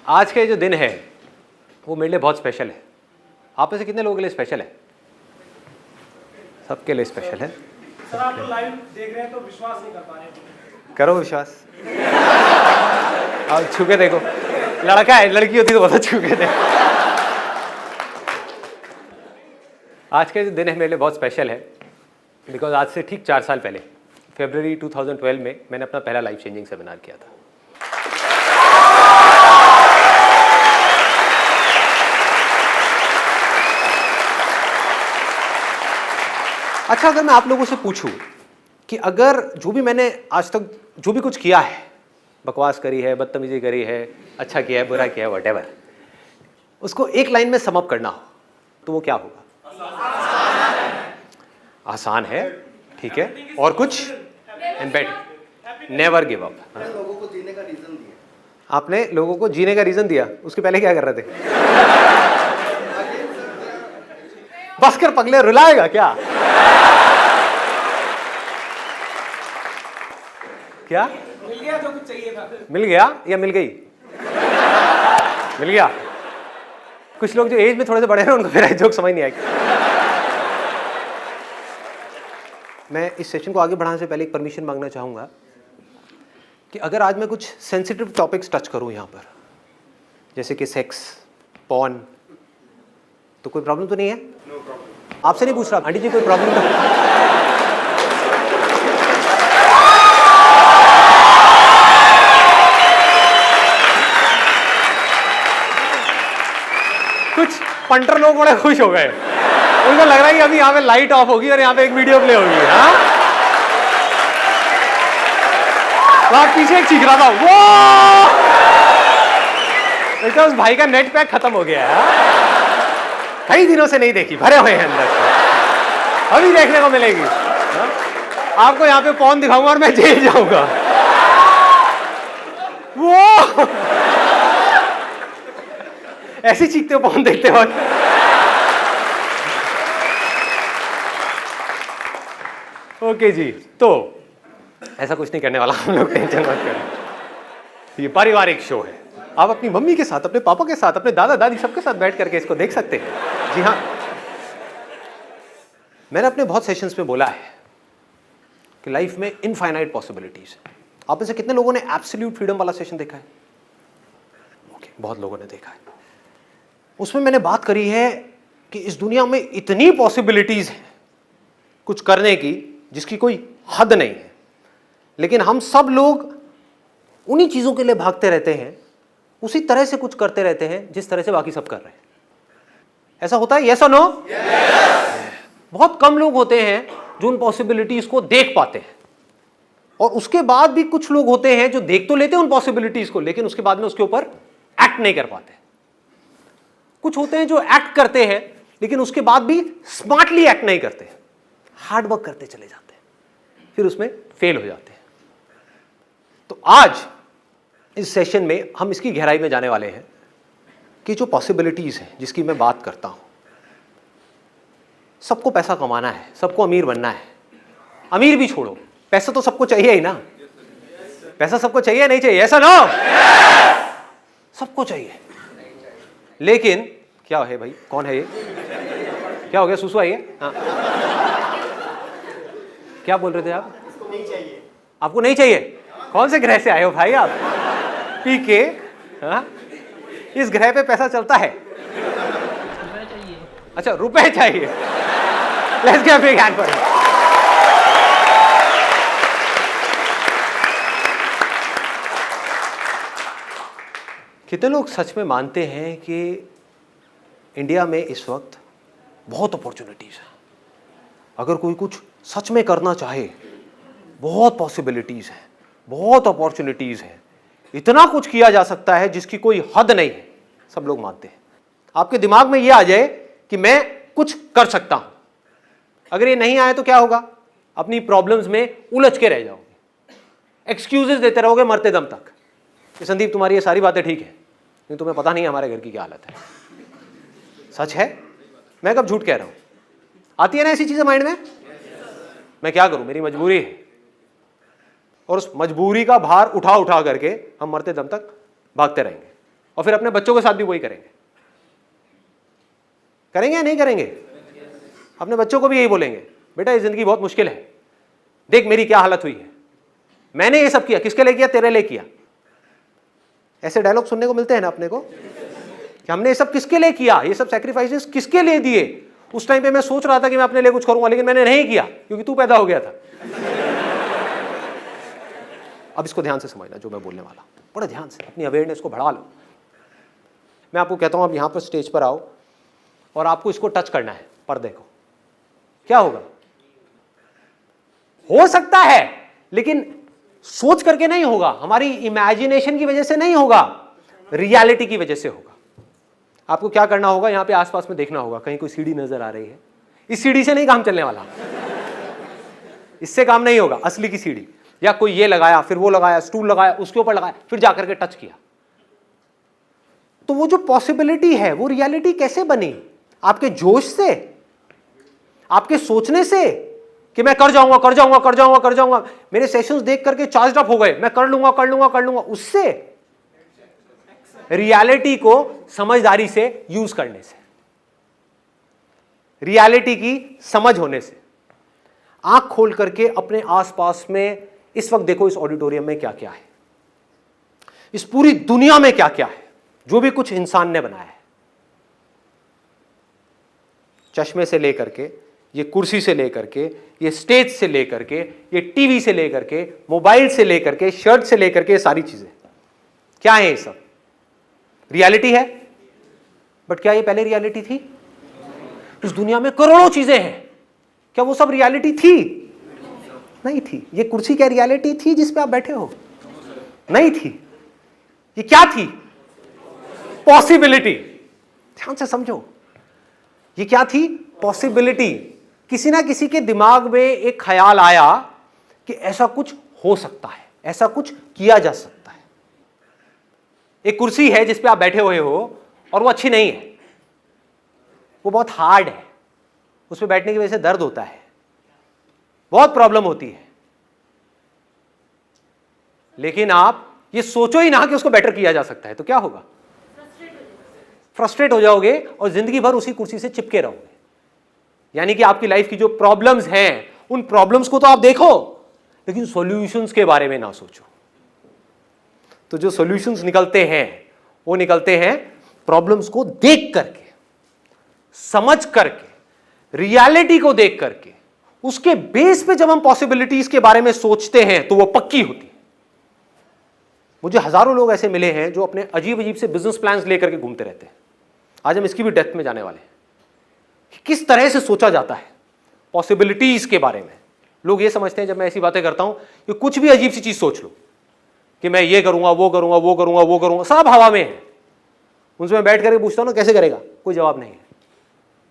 आज का जो दिन है वो मेरे लिए बहुत स्पेशल है। आप में से कितने लोगों के लिए स्पेशल है? सबके लिए स्पेशल है। सर आप लाइव देख रहे हैं तो विश्वास नहीं कर पा रहे हैं। करो विश्वास। आप छू के देखो, लड़का है, लड़की होती तो बहुत छू के देखो। आज का जो दिन है मेरे लिए बहुत स्पेशल है बिकॉज आज से ठीक 4 साल पहले फरवरी 2012 में मैंने अपना पहला लाइफ चेंजिंग सेमिनार किया था। अच्छा, अगर मैं आप लोगों से पूछूं कि अगर जो भी मैंने आज तक जो भी कुछ किया है, बकवास करी है, बदतमीजी करी है, अच्छा किया है, बुरा किया है, व्हाटएवर, उसको एक लाइन में समअप करना हो तो वो क्या होगा? आसान है, ठीक है। और कुछ? And bet never give up. लोगों को जीने का रीजन दिया। आपने लोगों को जीने का रीजन दिया, उसके पहले क्या कर रहे थे? बस कर पगले, रुलाएगा क्या? क्या मिल गया जो कुछ चाहिए था? मिल गया या मिल गई? मिल गया। कुछ लोग जो एज में थोड़े से बड़े हैं उनको मेरा जोक समझ नहीं आएगा। मैं इस सेशन को आगे बढ़ाने से पहले एक परमिशन मांगना चाहूंगा कि अगर आज मैं कुछ सेंसिटिव टॉपिक्स टच करूं यहां पर, जैसे कि सेक्स, पॉर्न, तो कोई प्रॉब्लम तो नहीं है? No problem. आपसे नहीं पूछ रहा, आंटी जी कोई प्रॉब्लम तो? कुछ पंटर लोग बड़े खुश हो गए, उनको लग रहा है कि अभी यहाँ पे लाइट ऑफ होगी और यहाँ पे एक वीडियो प्ले होगी। हाँ, वहां पीछे एक चीख रहा था, वो उस भाई का नेट पैक खत्म हो गया है। कई दिनों से नहीं देखी, भरे हुए हैं अंदर से, अभी देखने को मिलेगी। हाँ? आपको यहाँ पे पॉर्न दिखाऊंगा और मैं जेल जाऊंगा। वो ऐसे चीखते हो पॉर्न देखते हो। ओके जी, तो ऐसा कुछ नहीं करने वाला हम लोग, टेंशन मत करें। ये पारिवारिक शो है, आप अपनी मम्मी के साथ, अपने पापा के साथ, अपने दादा दादी सबके साथ बैठ करके इसको देख सकते हैं। जी हाँ, मैंने अपने बहुत सेशंस में बोला है कि लाइफ में इनफाइनाइट पॉसिबिलिटीज है। आप में से कितने लोगों ने एब्सोल्यूट फ्रीडम वाला सेशन देखा है? ओके, बहुत लोगों ने देखा है। उसमें मैंने बात करी है कि इस दुनिया में इतनी पॉसिबिलिटीज हैं कुछ करने की जिसकी कोई हद नहीं है, लेकिन हम सब लोग उन्हीं चीजों के लिए भागते रहते हैं, उसी तरह से कुछ करते रहते हैं जिस तरह से बाकी सब कर रहे हैं। ऐसा होता है? यस और नो? बहुत कम लोग होते हैं जो उन पॉसिबिलिटीज को देख पाते हैं, और उसके बाद भी कुछ लोग होते हैं जो देख तो लेते हैं उन पॉसिबिलिटीज को, लेकिन उसके बाद में उसके ऊपर एक्ट नहीं कर पाते। कुछ होते हैं जो एक्ट करते हैं लेकिन उसके बाद भी स्मार्टली एक्ट नहीं करते, हार्ड वर्क करते चले जाते हैं, फिर उसमें फेल हो जाते हैं। तो आज इस सेशन में हम इसकी गहराई में जाने वाले हैं कि जो पॉसिबिलिटीज हैं जिसकी मैं बात करता हूं, सबको पैसा कमाना है, सबको अमीर बनना है। अमीर भी छोड़ो, पैसा तो सबको चाहिए ही ना। पैसा सबको चाहिए, नहीं चाहिए? ऐसा ना, सबको चाहिए। लेकिन क्या है भाई, कौन है ये? क्या हो गया, सुसु आई है? हाँ, क्या बोल रहे थे आप? नहीं चाहिए। आपको नहीं चाहिए? कौन से ग्रह से आए हो भाई आप? पी के? हाँ, इस ग्रह पे पैसा चलता है? अच्छा, रुपए चाहिए। Let's give a big hand for him. कितने लोग सच में मानते हैं कि इंडिया में इस वक्त बहुत अपॉर्चुनिटीज है? अगर कोई कुछ सच में करना चाहे, बहुत पॉसिबिलिटीज हैं, बहुत अपॉर्चुनिटीज हैं, इतना कुछ किया जा सकता है जिसकी कोई हद नहीं है। सब लोग मानते हैं। आपके दिमाग में यह आ जाए कि मैं कुछ कर सकता हूं, अगर ये नहीं आए तो क्या होगा? अपनी प्रॉब्लम्स में उलझ के रह जाओगे, एक्सक्यूजेस देते रहोगे मरते दम तक कि संदीप तुम्हारी ये सारी बातें ठीक है, लेकिन तुम्हें पता नहीं है हमारे घर की क्या हालत है। सच है, मैं कब झूठ कह रहा हूं? आती है ना ऐसी चीजें माइंड में? मैं क्या करूं, मेरी मजबूरी है, और उस मजबूरी का भार उठा उठा करके हम मरते दम तक भागते रहेंगे और फिर अपने बच्चों के साथ भी वही करेंगे। करेंगे या नहीं करेंगे? अपने बच्चों को भी यही बोलेंगे, बेटा ये जिंदगी बहुत मुश्किल है, देख मेरी क्या हालत हुई है, मैंने ये सब किया, किसके लिए किया? तेरे लिए किया। ऐसे डायलॉग सुनने को मिलते हैं ना अपने को कि हमने ये सब किसके लिए किया, ये सब सैक्रिफाइसेस किसके लिए दिए। उस टाइम पे मैं सोच रहा था कि मैं अपने लिए कुछ करूंगा, लेकिन मैंने नहीं किया क्योंकि तू पैदा हो गया था। अब इसको ध्यान से समझना जो मैं बोलने वाला, बड़े ध्यान से अपनी अवेयरनेस को बढ़ा लो। मैं आपको कहता हूं आप यहां पर स्टेज पर आओ और आपको इसको टच करना है, पर्दे को। क्या होगा? हो सकता है लेकिन सोच करके नहीं होगा, हमारी इमेजिनेशन की वजह से नहीं होगा, रियलिटी की वजह से होगा। आपको क्या करना होगा, यहां पे आसपास में देखना होगा, कहीं कोई सीढ़ी नजर आ रही है। इस सीढ़ी से नहीं काम चलने वाला, इससे काम नहीं होगा। असली की सीढ़ी, या कोई ये लगाया, फिर वो लगाया, स्टूल लगाया, उसके ऊपर लगाया, फिर जाकर के टच किया। तो वो जो पॉसिबिलिटी है वो रियलिटी कैसे बनी? आपके जोश से, आपके सोचने से कि मैं कर जाऊंगा कर जाऊंगा कर जाऊंगा कर जाऊंगा, मेरे सेशंस देख करके चार्ज अप हो गए, मैं कर लूंगा कर लूंगा कर लूंगा, उससे? रियलिटी को समझदारी से यूज करने से, रियलिटी की समझ होने से। आंख खोल करके अपने आसपास में इस वक्त देखो, इस ऑडिटोरियम में क्या क्या है, इस पूरी दुनिया में क्या क्या है, जो भी कुछ इंसान ने बनाया है। चश्मे से लेकर के, ये कुर्सी से लेकर के, ये स्टेज से लेकर के, ये टीवी से लेकर के, मोबाइल से लेकर के, शर्ट से लेकर के, सारी चीजें क्या है? ये सब रियलिटी है। बट क्या ये पहले रियलिटी थी? इस दुनिया में करोड़ों चीजें हैं, क्या वो सब रियलिटी थी? नहीं थी। ये कुर्सी क्या रियलिटी थी जिस पे आप बैठे हो? नहीं थी। ये क्या थी? पॉसिबिलिटी। ध्यान से समझो, ये क्या थी? पॉसिबिलिटी। किसी ना किसी के दिमाग में एक ख्याल आया कि ऐसा कुछ हो सकता है, ऐसा कुछ किया जा सकता है। एक कुर्सी है जिस पे आप बैठे हुए हो और वो अच्छी नहीं है, वो बहुत हार्ड है, उस पे बैठने की वजह से दर्द होता है, बहुत प्रॉब्लम होती है। लेकिन आप ये सोचो ही ना कि उसको बेटर किया जा सकता है, तो क्या होगा? फ्रस्ट्रेट हो जाओगे और जिंदगी भर उसी कुर्सी से चिपके रहोगे। यानी कि आपकी लाइफ की जो प्रॉब्लम्स हैं, उन प्रॉब्लम्स को तो आप देखो, लेकिन सॉल्यूशंस के बारे में ना सोचो। तो जो सॉल्यूशंस निकलते हैं वो निकलते हैं प्रॉब्लम्स को देख करके, समझ करके, रियलिटी को देख करके। उसके बेस पे जब हम पॉसिबिलिटीज के बारे में सोचते हैं तो वो पक्की होती है। मुझे हजारों लोग ऐसे मिले हैं जो अपने अजीब अजीब से बिजनेस प्लान्स लेकर के घूमते रहते हैं। आज हम इसकी भी डेप्थ में जाने वाले हैं, किस तरह से सोचा जाता है पॉसिबिलिटीज के बारे में। लोग ये समझते हैं जब मैं ऐसी बातें करता हूं कि कुछ भी अजीब सी चीज सोच लो कि मैं ये करूंगा वो करूंगा वो करूंगा वो करूंगा, सब हवा में है। उनसे मैं बैठ करके पूछता हूं ना कैसे करेगा, कोई जवाब नहीं है।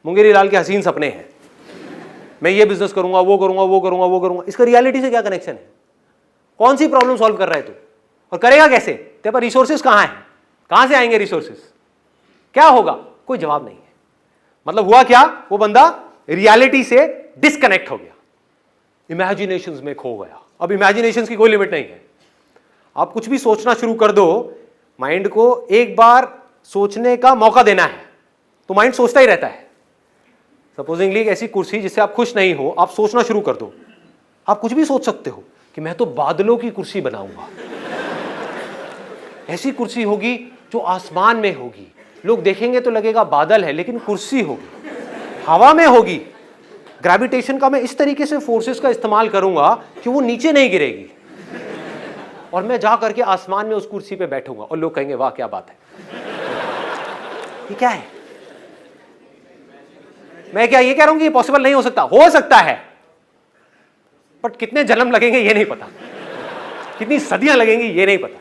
मुंगेरी लाल के हसीन सपने हैं, मैं ये बिजनेस करूंगा वो करूंगा वो करूंगा वो करूंगा। इसका रियलिटी से क्या कनेक्शन है? कौन सी प्रॉब्लम सॉल्व कर रहा है तू, और करेगा कैसे? तेरे पास रिसोर्सेज कहां है, कहां से आएंगे रिसोर्सेज, क्या होगा? कोई जवाब नहीं है। मतलब हुआ क्या? वो बंदा रियलिटी से डिस्कनेक्ट हो गया, इमेजिनेशंस में खो गया। अब इमेजिनेशंस की कोई लिमिट नहीं है। आप कुछ भी सोचना शुरू कर दो, माइंड को एक बार सोचने का मौका देना है तो माइंड सोचता ही रहता है। सपोजिंगली एक ऐसी कुर्सी जिससे आप खुश नहीं हो, आप सोचना शुरू कर दो, आप कुछ भी सोच सकते हो कि मैं तो बादलों की कुर्सी बनाऊंगा, ऐसी कुर्सी होगी जो आसमान में होगी, लोग देखेंगे तो लगेगा बादल है लेकिन कुर्सी होगी, हवा में होगी। ग्रेविटेशन का मैं इस तरीके से फोर्सेस का इस्तेमाल करूंगा कि वो नीचे नहीं गिरेगी, और मैं जा करके आसमान में उस कुर्सी पे बैठूंगा और लोग कहेंगे वाह क्या बात है। ये क्या है? मैं क्या ये कह रहा हूं कि ये पॉसिबल नहीं हो सकता? हो सकता है, बट कितने जन्म लगेंगे ये नहीं पता, कितनी सदियां लगेंगी ये नहीं पता,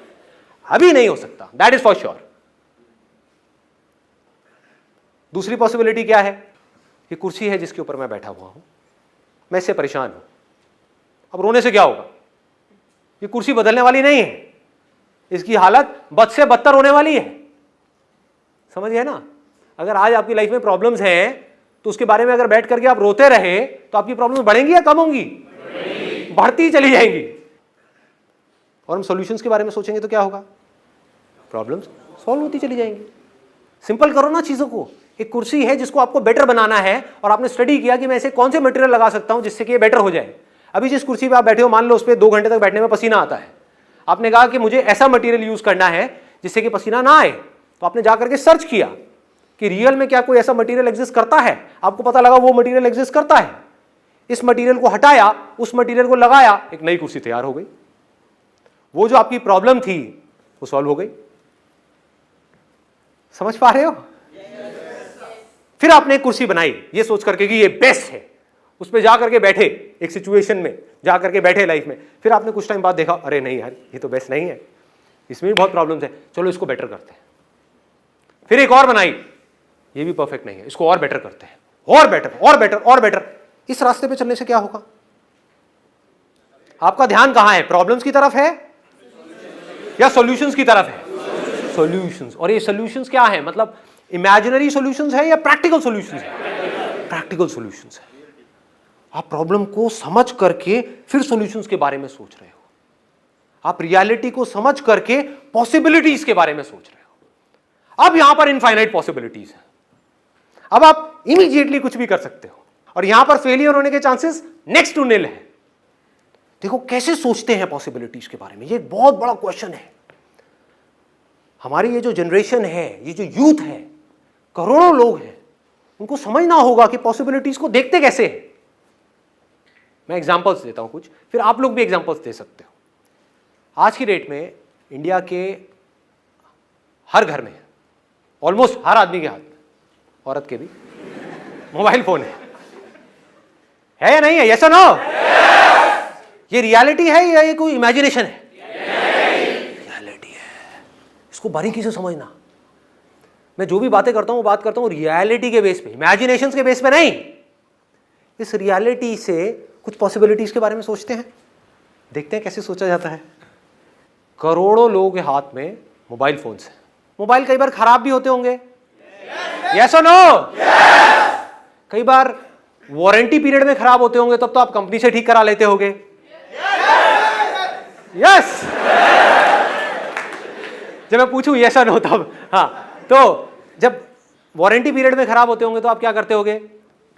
अभी नहीं हो सकता, दैट इज फॉर श्योर। दूसरी पॉसिबिलिटी क्या है? ये कुर्सी है जिसके ऊपर मैं बैठा हुआ हूं, मैं इससे परेशान हूं। अब रोने से क्या होगा? ये कुर्सी बदलने वाली नहीं है, इसकी हालत बद से बदतर होने वाली है। समझ गए ना? अगर आज आपकी लाइफ में प्रॉब्लम्स हैं तो उसके बारे में अगर बैठ करके आप रोते रहे तो आपकी प्रॉब्लम्स बढ़ेंगी या कम होंगी? बढ़ती चली जाएंगी। और हम सॉल्यूशंस के बारे में सोचेंगे तो क्या होगा? प्रॉब्लम्स सॉल्व होती चली जाएंगी। सिंपल करो ना चीजों को। एक कुर्सी है जिसको आपको बेटर बनाना है और आपने स्टडी किया कि मैं ऐसे कौन से मटेरियल लगा सकता हूं जिससे कि ये बेटर हो जाए। अभी जिस कुर्सी पे आप बैठे हो, मान लो उस पर 2 घंटे तक बैठने में पसीना आता है, आपने कहा कि मुझे ऐसा मटेरियल यूज करना है जिससे कि पसीना ना आए, तो आपने जाकर के सर्च किया कि रियल में क्या कोई ऐसा मटेरियल एग्जिस्ट करता है, आपको पता लगा वो मटेरियल एग्जिस्ट करता है, इस मटेरियल को हटाया, उस मटेरियल को लगाया, एक नई कुर्सी तैयार हो गई। वो जो आपकी प्रॉब्लम थी वो सॉल्व हो गई। समझ पा रहे हो? फिर आपने एक कुर्सी बनाई ये सोच करके कि ये बेस्ट है, उस पर जाकर के बैठे, एक सिचुएशन में जाकर के बैठे लाइफ में, फिर आपने कुछ टाइम बाद देखा अरे नहीं यार ये तो बेस्ट नहीं है, इसमें भी बहुत प्रॉब्लम्स है, चलो इसको बेटर करते हैं। फिर एक और बनाई, ये भी परफेक्ट नहीं है, इसको और बेटर करते हैं, और बेटर और बेटर और बेटर। इस रास्ते पे चलने से क्या होगा? आपका ध्यान कहां है? प्रॉब्लम्स की तरफ है या सॉल्यूशंस की तरफ है? सॉल्यूशंस। और ये सॉल्यूशंस क्या है? मतलब इमेजिनरी सॉल्यूशंस है या प्रैक्टिकल सॉल्यूशंस है? प्रैक्टिकल सॉल्यूशंस है। आप प्रॉब्लम को समझ करके फिर सॉल्यूशंस के बारे में सोच रहे हो। आप रियलिटी को समझ करके पॉसिबिलिटीज के बारे में सोच रहे हो। अब यहां पर इनफाइनाइट पॉसिबिलिटीज है। अब आप इमीडिएटली कुछ भी कर सकते हो और यहां पर फेलियर होने के चांसेस नेक्स्ट टू निल है। देखो कैसे सोचते हैं पॉसिबिलिटीज के बारे में, ये एक बहुत बड़ा क्वेश्चन है। हमारी ये जो जनरेशन है, ये जो यूथ है, करोड़ों लोग हैं, उनको समझना होगा कि पॉसिबिलिटीज को देखते कैसे हैं। मैं एग्जांपल्स देता हूं कुछ, फिर आप लोग भी एग्जांपल्स दे सकते हो। आज की डेट में इंडिया के हर घर में, ऑलमोस्ट हर आदमी के हाथ में, औरत के भी, मोबाइल फोन है या नहीं है? यस और नो? ये रियलिटी है या ये कोई इमेजिनेशन है? रियलिटी है। इसको बारीकी से समझना। मैं जो भी बातें करता हूं वो बात करता हूं रियलिटी के बेस पे, इमेजिनेशंस के बेस पे नहीं। इस रियलिटी से कुछ पॉसिबिलिटीज के बारे में सोचते हैं, देखते हैं कैसे सोचा जाता है। करोड़ों लोगों के हाथ में मोबाइल फोन्स हैं। मोबाइल कई बार खराब भी होते होंगे, यस और नो? कई बार वारंटी पीरियड में खराब होते होंगे, तब तो आप कंपनी से ठीक करा लेते होंगे, यस? जब मैं पूछूं यस और नो तब, हाँ। तो जब वारंटी पीरियड में खराब होते होंगे तो आप क्या करते होगे?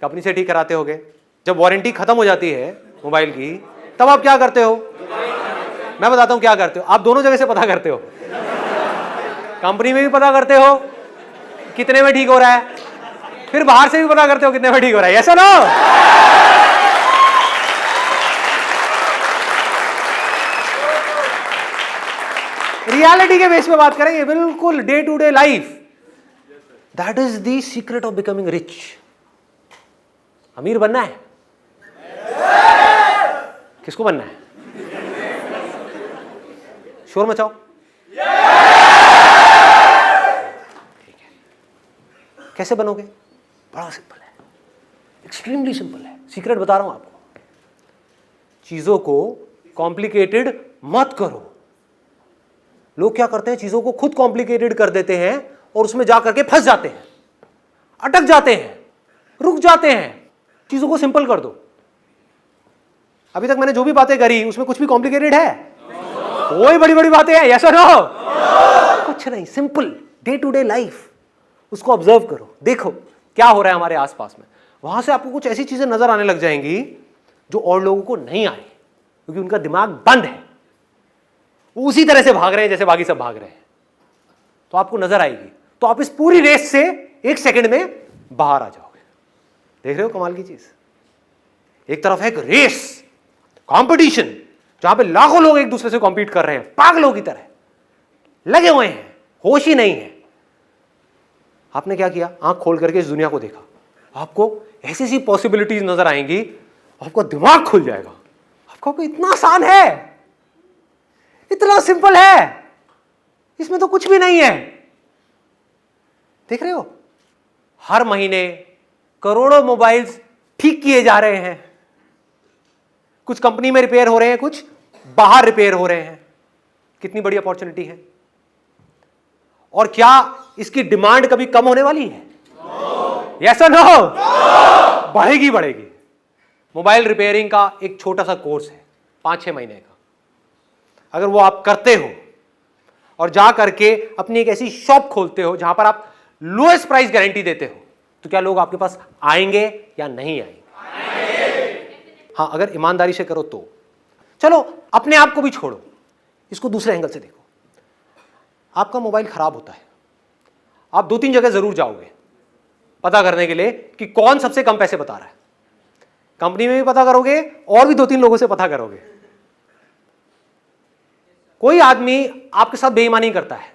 कंपनी से ठीक कराते होगे। जब वारंटी खत्म हो जाती है मोबाइल की, तब आप क्या करते हो? मैं बताता हूं क्या करते हो। आप दोनों जगह से पता करते हो, कंपनी में भी पता करते हो कितने में ठीक हो रहा है, फिर बाहर से भी पता करते हो कितने में ठीक हो रहा है, यस और नो? रियलिटी के बेस पे बात करेंगे, बिल्कुल day to day life. That is the secret of becoming rich. अमीर बनना है? किसको बनना है? शोर मचाओ। ठीक है, कैसे बनोगे? बड़ा सिंपल है, एक्सट्रीमली सिंपल है। सीक्रेट बता रहा हूं आपको। चीजों को कॉम्प्लिकेटेड मत करो। लोग क्या करते हैं? चीजों को खुद कॉम्प्लिकेटेड कर देते हैं और उसमें जाकर के फंस जाते हैं, अटक जाते हैं, रुक जाते हैं। चीजों को सिंपल कर दो। अभी तक मैंने जो भी बातें करी उसमें कुछ भी कॉम्प्लिकेटेड है? कोई बड़ी बड़ी बातें हैं, यस और नो? कुछ नहीं, simple day to day life. उसको ऑब्जर्व करो, देखो क्या हो रहा है हमारे आसपास में। वहां से आपको कुछ ऐसी चीजें नजर आने लग जाएंगी जो और लोगों को नहीं आ रही, क्योंकि उनका दिमाग बंद है, वो उसी तरह से भाग रहे हैं जैसे बाकी सब भाग रहे हैं। तो आपको नजर आएगी, तो आप इस पूरी रेस से 1 सेकंड में बाहर आ जाओगे। देख रहे हो कमाल की चीज? एक तरफ है एक रेस, कंपटीशन, जहां पे लाखों लोग एक दूसरे से कॉम्पीट कर रहे हैं, पागलों की तरह लगे हुए हैं, होश ही नहीं है। आपने क्या किया? आंख खोल करके इस दुनिया को देखा। आपको ऐसी ऐसी पॉसिबिलिटीज नजर आएंगी, आपका दिमाग खुल जाएगा। आपको इतना आसान है, इतना सिंपल है, इसमें तो कुछ भी नहीं है। देख रहे हो? हर महीने करोड़ों मोबाइल्स ठीक किए जा रहे हैं। कुछ कंपनी में रिपेयर हो रहे हैं, कुछ बाहर रिपेयर हो रहे हैं। कितनी बड़ी अपॉर्चुनिटी है। और क्या इसकी डिमांड कभी कम होने वाली है? यस और नो? बढ़ेगी बढ़ेगी। मोबाइल रिपेयरिंग का एक छोटा सा कोर्स है 5-6 महीने का। अगर वो आप करते हो और जा करके अपनी एक ऐसी शॉप खोलते हो जहां पर आप लोएस्ट प्राइस गारंटी देते हो, तो क्या लोग आपके पास आएंगे या नहीं आएंगे? हाँ, अगर ईमानदारी से करो तो। चलो अपने आप को भी छोड़ो, इसको दूसरे एंगल से देखो। आपका मोबाइल खराब होता है, आप 2-3 जगह जरूर जाओगे पता करने के लिए कि कौन सबसे कम पैसे बता रहा है। कंपनी में भी पता करोगे और भी 2-3 लोगों से पता करोगे। कोई आदमी आपके साथ बेईमानी करता है,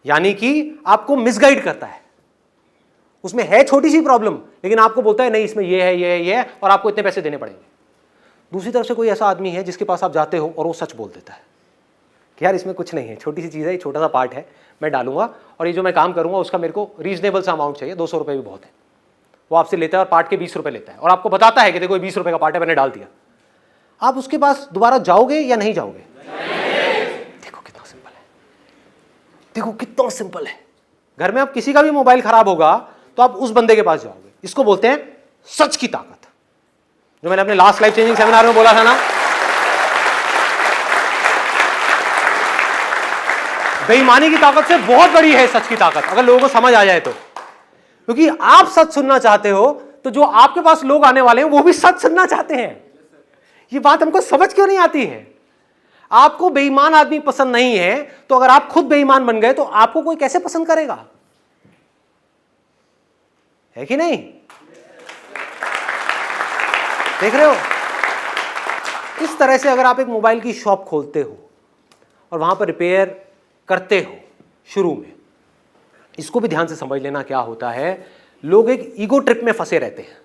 यानी कि आपको मिसगाइड करता है। उसमें है छोटी सी प्रॉब्लम, लेकिन आपको बोलता है नहीं इसमें ये है, ये है, ये है, और आपको इतने पैसे देने पड़ेंगे। दूसरी तरफ से कोई ऐसा आदमी है जिसके पास आप जाते हो और वो सच बोल देता है कि यार इसमें कुछ नहीं है, छोटी सी चीज़ है, छोटा सा पार्ट है, मैं डालूंगा और ये जो मैं काम करूंगा उसका मेरे को रीजनेबल सा अमाउंट चाहिए, 200 रुपये भी बहुत है। वो आपसे लेता है और पार्ट के 20 रुपये लेता है और आपको बताता है कि देखो 20 रुपये का पार्ट है, मैंने डाल दिया। आप उसके पास दोबारा जाओगे या नहीं जाओगे? देखो कितना सिंपल है, देखो कितना सिंपल है। घर में आप किसी का भी मोबाइल खराब होगा तो आप उस बंदे के पास जाओगे। इसको बोलते हैं सच की ताकत, जो मैंने अपने लास्ट लाइफ चेंजिंग सेमिनार में बोला था ना। बेईमानी की ताकत से बहुत बड़ी है सच की ताकत, अगर लोगों को समझ आ जाए तो। क्योंकि आप सच सुनना चाहते हो तो जो आपके पास लोग आने वाले हैं वो भी सच सुनना चाहते हैं। ये बात हमको समझ क्यों नहीं आती है? आपको बेईमान आदमी पसंद नहीं है, तो अगर आप खुद बेईमान बन गए तो आपको कोई कैसे पसंद करेगा? है कि नहीं? देख रहे हो? इस तरह से अगर आप एक मोबाइल की शॉप खोलते हो और वहां पर रिपेयर करते हो शुरू में, इसको भी ध्यान से समझ लेना क्या होता है। लोग एक ईगो ट्रिप में फंसे रहते हैं।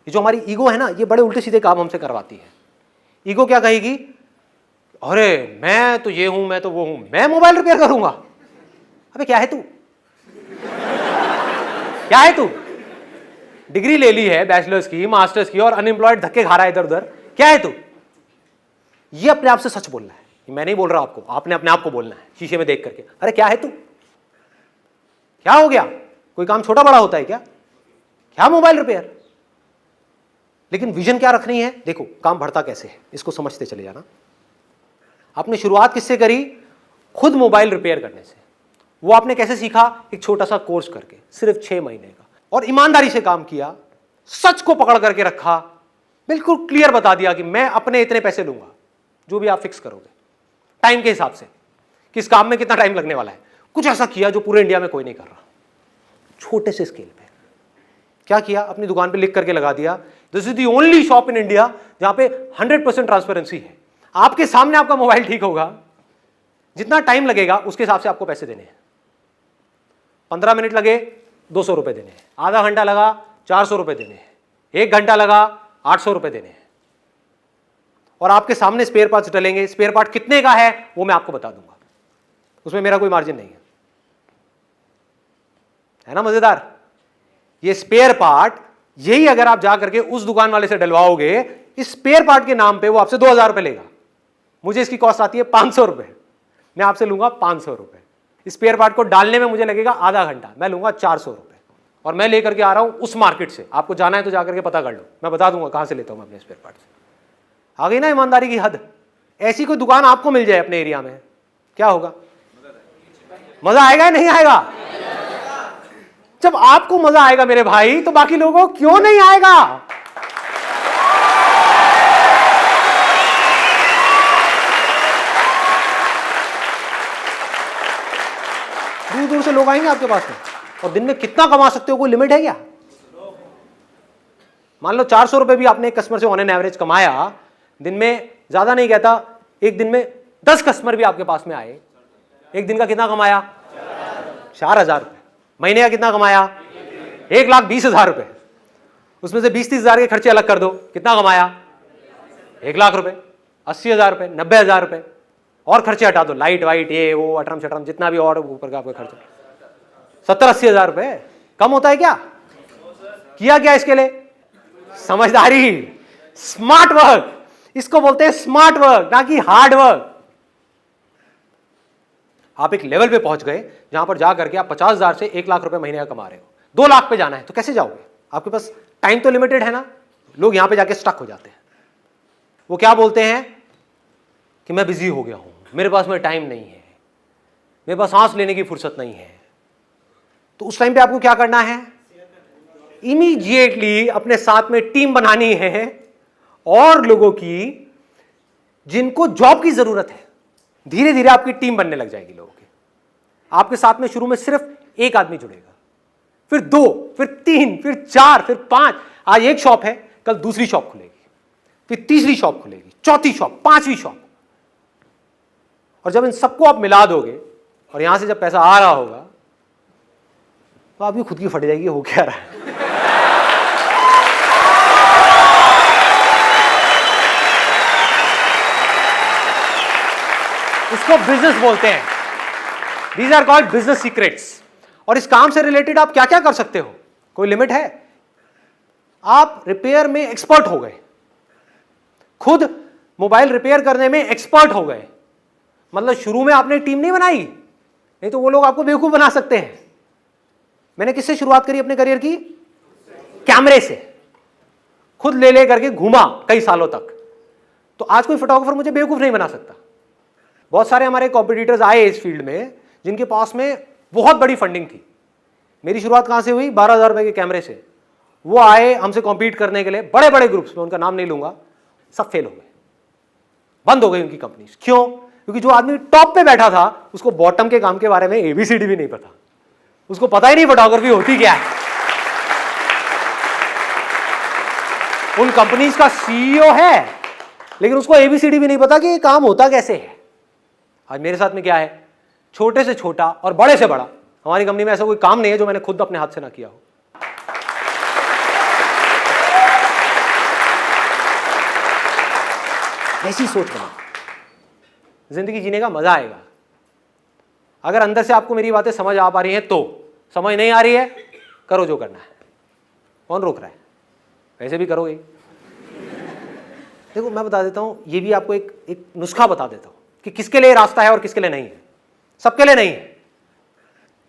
ये जो हमारी ईगो है ना, ये बड़े उल्टे सीधे काम हमसे करवाती है। ईगो क्या कहेगी? अरे मैं तो ये हूं, मैं तो वो हूं, मैं मोबाइल रिपेयर करूंगा। अबे क्या है तू? क्या है तू? डिग्री ले ली है बैचलर्स की, मास्टर्स की, और अनएम्प्लॉयड धक्के खा रहा है इधर उधर। क्या है तू? ये अपने आप से सच बोलना है। मैं नहीं बोल रहा आपको, आपने अपने आप को बोलना है शीशे में देख करके। अरे क्या है तू? क्या हो गया? कोई काम छोटा बड़ा होता है क्या? क्या मोबाइल रिपेयर? लेकिन विजन क्या रखनी है? देखो काम बढ़ता कैसे है, इसको समझते चले जाना। आपने शुरुआत किससे करी? खुद मोबाइल रिपेयर करने से। वो आपने कैसे सीखा? एक छोटा सा कोर्स करके, सिर्फ 6 महीने का, और ईमानदारी से काम किया, सच को पकड़ करके रखा, बिल्कुल क्लियर बता दिया कि मैं अपने इतने पैसे लूंगा, जो भी आप फिक्स करोगे टाइम के हिसाब से, किस काम में कितना टाइम लगने वाला है। कुछ ऐसा किया जो पूरे इंडिया में कोई नहीं कर रहा, छोटे से स्केल पे। क्या किया? अपनी दुकान पे लिख करके लगा दिया, this is the only shop in India जहां पे 100% ट्रांसपेरेंसी है। आपके सामने आपका मोबाइल ठीक होगा, जितना टाइम लगेगा उसके हिसाब से आपको पैसे देने हैं। 15 मिनट लगे 200 रुपए देने हैं, आधा घंटा लगा 400 रुपए देने हैं, 1 घंटा लगा 800 रुपए देने हैं। और आपके सामने स्पेयर पार्ट्स डलेंगे। स्पेयर पार्ट कितने का है वो मैं आपको बता दूंगा, उसमें मेरा कोई मार्जिन नहीं है ना? मजेदार। ये स्पेयर पार्ट, यही अगर आप जा करके उस दुकान वाले से डलवाओगे, इस स्पेयर पार्ट के नाम पे वो आपसे 2000 रुपए लेगा। मुझे इसकी कॉस्ट आती है 500 रुपए, मैं आपसे लूंगा 500 रुपए। स्पेयर पार्ट को डालने में मुझे लगेगा आधा घंटा, मैं लूंगा 400 रुपए, और मैं लेकर के आ रहा हूं उस मार्केट से। आपको जाना है तो जाकर के पता कर लो, मैं बता दूंगा कहां से लेता हूं मैं अपने स्पेयर पार्ट से। आ गई ना ईमानदारी की हद? ऐसी कोई दुकान आपको मिल जाए अपने एरिया में, क्या होगा? मजा आएगा या नहीं आएगा? जब आपको मजा आएगा मेरे भाई, तो बाकी लोगों को क्यों नहीं आएगा? दूर दूर से लोग आएंगे आपके पास में, और दिन में कितना कमा सकते हो, कोई लिमिट है क्या? मान लो 400 रुपए भी आपने एक कस्टमर से ऑन एन एवरेज कमाया, दिन में, ज्यादा नहीं कहता, एक दिन में 10 कस्टमर भी आपके पास में आए, एक दिन का कितना कमाया? 4000 रुपए। महीने का कितना कमाया? 1,20,000 रुपए। उसमें से 20-30 हजार के खर्चे अलग कर दो, कितना कमाया? 1 लाख रुपए। 80,000 रुपए, 90,000 रुपए, और खर्चे हटा दो, लाइट वाइट ये वो अटरम शटरम जितना भी और ऊपर का आपका खर्चा, 70-80 हजार रुपए। कम होता है क्या? किया क्या इसके लिए? समझदारी, स्मार्ट वर्क। इसको बोलते हैं स्मार्ट वर्क, ना कि हार्ड वर्क। आप एक लेवल पे पहुंच गए जहां पर जाकर के आप 50,000 से 1 लाख रुपए महीने का कमा रहे हो, 2 लाख पे जाना है तो कैसे जाओगे? आपके पास टाइम तो लिमिटेड है ना। लोग यहां पे जाके स्टक हो जाते हैं। वो क्या बोलते हैं कि मैं बिजी हो गया हूं, मेरे पास में टाइम नहीं है, मेरे पास सांस लेने की फुर्सत नहीं है, तो उस टाइम पे आपको क्या करना है? इमीडिएटली अपने साथ में टीम बनानी है और लोगों की जिनको जॉब की जरूरत है। धीरे धीरे आपकी टीम बनने लग जाएगी लोगों की। आपके साथ में शुरू में सिर्फ एक आदमी जुड़ेगा, फिर 2, फिर 3, फिर 4, फिर 5। आज एक शॉप है, कल दूसरी शॉप खुलेगी, फिर तीसरी शॉप खुलेगी, चौथी शॉप, 5वीं शॉप। और जब इन सबको आप मिला दोगे और यहां से जब पैसा आ रहा होगा तो आपकी खुद की फट जाएगी, हो क्या रहा है। इसको बिजनेस बोलते हैं। These are called business secrets. और इस काम से रिलेटेड आप क्या क्या कर सकते हो, कोई लिमिट है? आप रिपेयर में एक्सपर्ट हो गए, खुद मोबाइल रिपेयर करने में एक्सपर्ट हो गए, मतलब शुरू में आपने टीम नहीं बनाई, नहीं तो वो लोग आपको बेवकूफ बना सकते हैं। मैंने किससे शुरुआत करी अपने करियर की? कैमरे से। खुद ले करके घूमा कई सालों तक। तो आज कोई फोटोग्राफर मुझे बेवकूफ नहीं बना सकता। बहुत सारे हमारे कॉम्पिटिटर्स आए इस फील्ड में जिनके पास में बहुत बड़ी फंडिंग थी। मेरी शुरुआत कहां से हुई? 12,000 रुपए के कैमरे से। वो आए हमसे कॉम्पीट करने के लिए, बड़े बड़े ग्रुप्स में, उनका नाम नहीं लूंगा, सब फेल हो गए, बंद हो गई उनकी कंपनीज। क्यों? क्योंकि जो आदमी टॉप पे बैठा था उसको बॉटम के काम के बारे में ABCD भी नहीं पता, उसको पता ही नहीं फोटोग्राफी होती क्या है। उन कंपनीज का CEO है लेकिन उसको ABCD भी नहीं पता कि ये काम होता कैसे है। आज मेरे साथ में क्या है? छोटे से छोटा और बड़े से बड़ा, हमारी कंपनी में ऐसा कोई काम नहीं है जो मैंने खुद अपने हाथ से ना किया हो। ऐसी सोच बना, जिंदगी जीने का मजा आएगा। अगर अंदर से आपको मेरी बातें समझ आ पा रही हैं तो, समझ नहीं आ रही है, करो जो करना है, कौन रोक रहा है? वैसे भी करोगे। देखो मैं बता देता हूं, ये भी आपको एक नुस्खा बता देता हूं कि किसके लिए रास्ता है और किसके लिए नहीं है। सबके लिए नहीं है।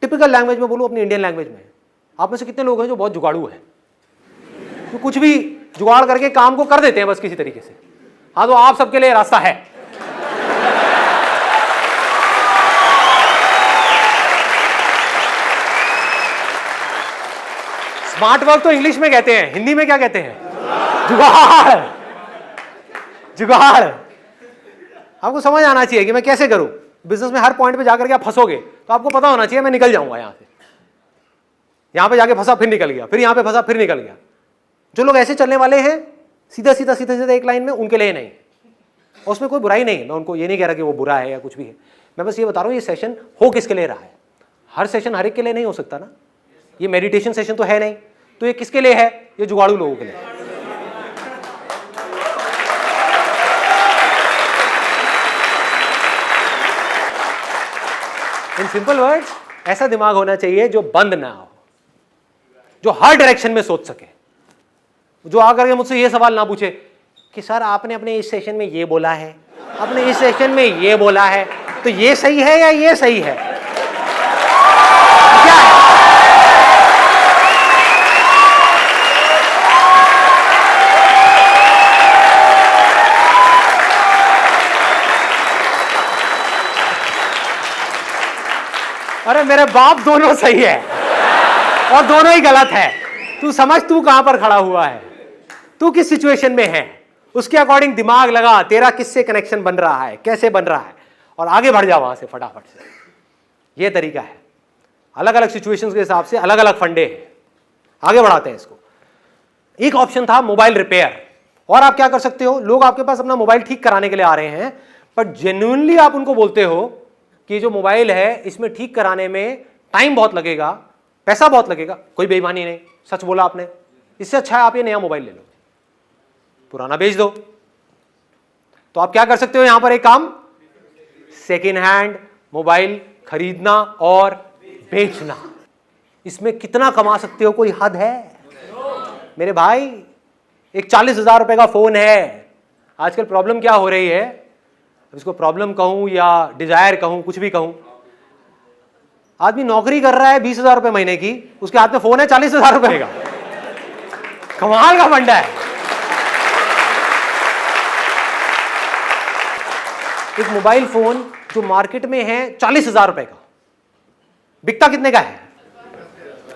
टिपिकल लैंग्वेज में बोलूं, अपनी इंडियन लैंग्वेज में, आप में से कितने लोग हैं जो बहुत जुगाड़ू हैं, तो कुछ भी जुगाड़ करके काम को कर देते हैं बस किसी तरीके से? हाँ, तो आप सबके लिए रास्ता है। स्मार्ट वर्क तो इंग्लिश में कहते हैं, हिंदी में क्या कहते हैं? जुगाड़। जुगाड़। आपको समझ आना चाहिए कि मैं कैसे करूं। बिजनेस में हर पॉइंट पे जाकर के आप फंसोगे तो आपको पता होना चाहिए मैं निकल जाऊंगा यहां से। यहां पे जाके फंसा फिर निकल गया, फिर यहां पे फंसा फिर निकल गया। जो लोग ऐसे चलने वाले हैं सीधा सीधा सीधा सीधा एक लाइन में, उनके लिए नहीं। और उसमें कोई बुराई नहीं है, मैं उनको ये नहीं कह रहा कि वो बुरा है या कुछ भी है। मैं बस ये बता रहा हूं ये सेशन हो किसके लिए रहा है। हर सेशन हर एक के लिए नहीं हो सकता ना। ये मेडिटेशन सेशन तो है नहीं, तो ये किसके लिए है? ये जुगाड़ू लोगों के लिए। इन सिंपल वर्ड्स, ऐसा दिमाग होना चाहिए जो बंद ना हो, जो हर डायरेक्शन में सोच सके, जो आकर के मुझसे ये सवाल ना पूछे कि सर आपने अपने इस सेशन में ये बोला है, आपने इस सेशन में ये बोला है, तो ये सही है या ये सही है? क्या है? अरे मेरे बाप, दोनों सही है और दोनों ही गलत है। तू समझ तू कहां पर खड़ा हुआ है, तू किस सिचुएशन में है, उसके अकॉर्डिंग दिमाग लगा, तेरा किससे कनेक्शन बन रहा है, कैसे बन रहा है, और आगे बढ़ जा वहां से फटाफट से। ये तरीका है। अलग अलग सिचुएशंस के हिसाब से अलग अलग फंडे हैं, आगे बढ़ाते हैं इसको। एक ऑप्शन था मोबाइल रिपेयर। और आप क्या कर सकते हो, लोग आपके पास अपना मोबाइल ठीक कराने के लिए आ रहे हैं, बट जेन्युइनली आप उनको बोलते हो कि जो मोबाइल है इसमें ठीक कराने में टाइम बहुत लगेगा, पैसा बहुत लगेगा, कोई बेईमानी नहीं, सच बोला आपने, इससे अच्छा है आप ये नया मोबाइल ले लो, पुराना बेच दो। तो आप क्या कर सकते हो यहां पर एक काम, सेकेंड हैंड मोबाइल खरीदना और बेचना। इसमें कितना कमा सकते हो, कोई हद है मेरे भाई? एक 40,000 रुपए का फोन है। आजकल प्रॉब्लम क्या हो रही है, इसको प्रॉब्लम कहूं या डिजायर कहूं, कुछ भी कहूं, आदमी नौकरी कर रहा है 20,000 रुपए महीने की, उसके हाथ में फोन है 40,000 रुपए का। कमाल का फंडा है। एक मोबाइल फोन जो मार्केट में है 40,000 रुपए का, बिकता कितने का है?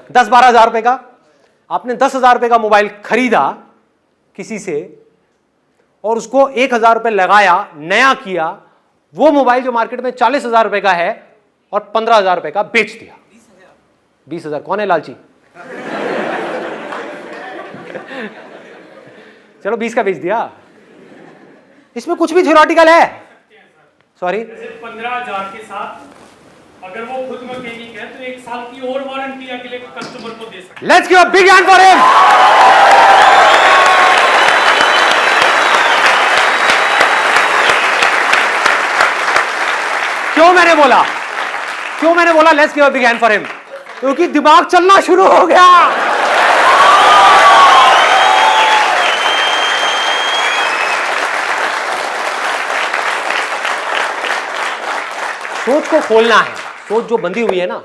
10-12 हजार रुपए का। आपने 10,000 रुपए का मोबाइल खरीदा किसी से और उसको 1,000 रुपए लगाया, नया किया, वो मोबाइल जो मार्केट में 40,000 रुपए का है और 15,000 रुपए का बेच दिया। 20,000 कौन है लालची? चलो 20 का बेच दिया। इसमें कुछ भी थ्योरेटिकल है? सॉरी, 15,000 के साथ अगर वो खुद मैकेनिक है तो 1 साल की और वारंटी अगले कस्टमर को दे सकते। Let's give a big hand for him. क्यों मैंने बोला let's give a big hand for him? क्योंकि दिमाग चलना शुरू हो गया। सोच को खोलना है। सोच जो बंधी हुई है ना,